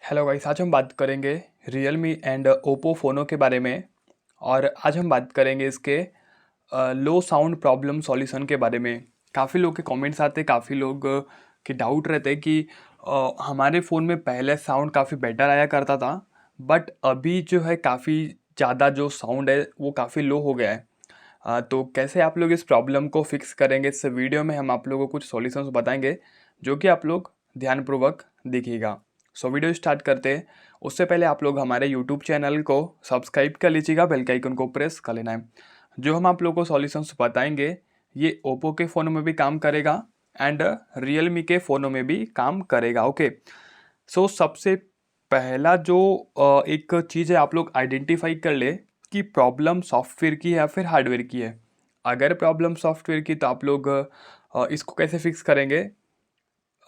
Hello guys, आज हम बात करेंगे रियलमी एंड ओप्पो फ़ोनों के बारे में। और आज हम बात करेंगे इसके लो साउंड प्रॉब्लम सॉल्यूशन के बारे में। काफ़ी लोग के कमेंट्स आते, काफ़ी लोग के डाउट रहते हैं कि हमारे फ़ोन में पहले साउंड काफ़ी बेटर आया करता था, बट अभी जो है काफ़ी ज़्यादा जो साउंड है वो काफ़ी लो हो गया है। तो कैसे आप लोग इस प्रॉब्लम को फिक्स करेंगे, इस वीडियो में हम आप लोगों को कुछ सॉल्यूशंस बताएंगे जो कि आप लोग ध्यानपूर्वक देखिएगा। सो वीडियो स्टार्ट करते हैं। उससे पहले आप लोग हमारे यूट्यूब चैनल को सब्सक्राइब कर लीजिएगा, बेल के आइकन को प्रेस कर लेना है। जो हम आप लोगों को सॉल्यूशंस बताएंगे ये ओप्पो के फ़ोनों में भी काम करेगा एंड रियलमी के फ़ोनों में भी काम करेगा। ओके, सो सबसे पहला जो एक चीज़ है, आप लोग आइडेंटिफाई कर ले कि प्रॉब्लम सॉफ्टवेयर की है या फिर हार्डवेयर की है। अगर प्रॉब्लम सॉफ्टवेयर की तो आप लोग इसको कैसे फिक्स करेंगे।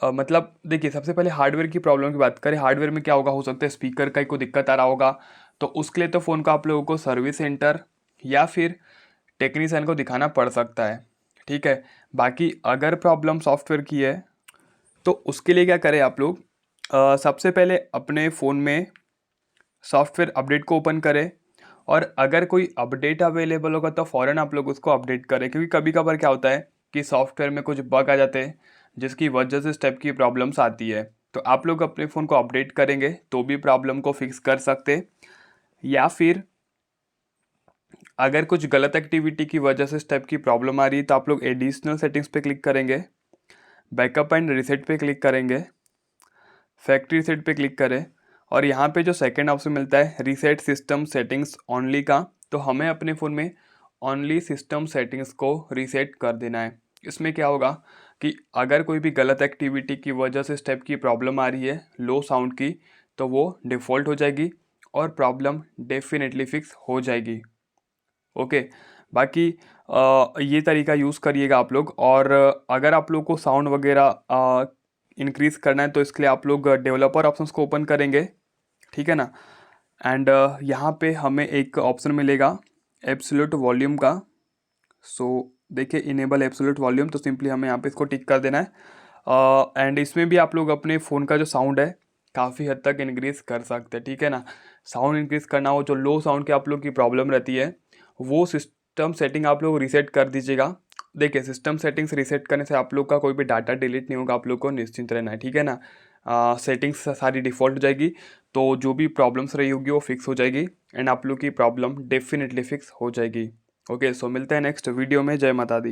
मतलब देखिए, सबसे पहले हार्डवेयर की प्रॉब्लम की बात करें। हार्डवेयर में क्या होगा, हो सकता है स्पीकर का ही कोई दिक्कत आ रहा होगा, तो उसके लिए तो फ़ोन को आप लोगों को सर्विस सेंटर या फिर टेक्नीशियन को दिखाना पड़ सकता है। ठीक है, बाकी अगर प्रॉब्लम सॉफ्टवेयर की है तो उसके लिए क्या करें आप लोग। सबसे पहले अपने फ़ोन में सॉफ्टवेयर अपडेट को ओपन करें, और अगर कोई अपडेट अवेलेबल होगा तो फ़ौरन आप लोग उसको अपडेट करें, क्योंकि कभी कभार क्या होता है कि सॉफ्टवेयर में कुछ बग आ जाते हैं जिसकी वजह से इस टाइप की प्रॉब्लम्स आती है। तो आप लोग अपने फ़ोन को अपडेट करेंगे तो भी प्रॉब्लम को फिक्स कर सकते। या फिर अगर कुछ गलत एक्टिविटी की वजह से इस टाइप की प्रॉब्लम आ रही है तो आप लोग एडिशनल सेटिंग्स पे क्लिक करेंगे, बैकअप एंड रीसेट पे क्लिक करेंगे, फैक्ट्री रीसेट पे क्लिक करें, और यहाँ पे जो सेकंड ऑप्शन मिलता है रीसेट सिस्टम सेटिंग्स ओनली का, तो हमें अपने फ़ोन में ओनली सिस्टम सेटिंग्स को रीसेट कर देना है। इसमें क्या होगा कि अगर कोई भी गलत एक्टिविटी की वजह से इस टाइप की प्रॉब्लम आ रही है लो साउंड की, तो वो डिफ़ॉल्ट हो जाएगी और प्रॉब्लम डेफिनेटली फिक्स हो जाएगी। ओके, बाकी ये तरीका यूज़ करिएगा आप लोग। और अगर आप लोग को साउंड वगैरह इंक्रीज़ करना है तो इसके लिए आप लोग डेवलपर ऑप्शंस को ओपन करेंगे, ठीक है ना। एंड यहाँ पे हमें एक ऑप्शन मिलेगा एब्सोल्यूट वॉल्यूम का। सो देखिए, इनेबल एब्सोल्यूट वॉल्यूम, तो सिंपली हमें यहाँ पे इसको टिक कर देना है। एंड इसमें भी आप लोग अपने फ़ोन का जो साउंड है काफ़ी हद तक इंक्रीज़ कर सकते हैं, ठीक है ना। साउंड इंक्रीज़ करना हो, जो लो साउंड की आप लोग की प्रॉब्लम रहती है वो सिस्टम सेटिंग आप लोग रीसेट कर दीजिएगा। देखिए, सिस्टम सेटिंग्स रीसेट करने से आप लोग का कोई भी डाटा डिलीट नहीं होगा, आप लोग को निश्चिंत रहना है, ठीक है ना। सेटिंग्स सारी डिफ़ॉल्ट हो जाएगी, तो जो भी प्रॉब्लम्स रही होगी वो फिक्स हो जाएगी एंड आप लोग की प्रॉब्लम डेफिनेटली फिक्स हो जाएगी। ओके, सो मिलते हैं नेक्स्ट वीडियो में। जय माता दी।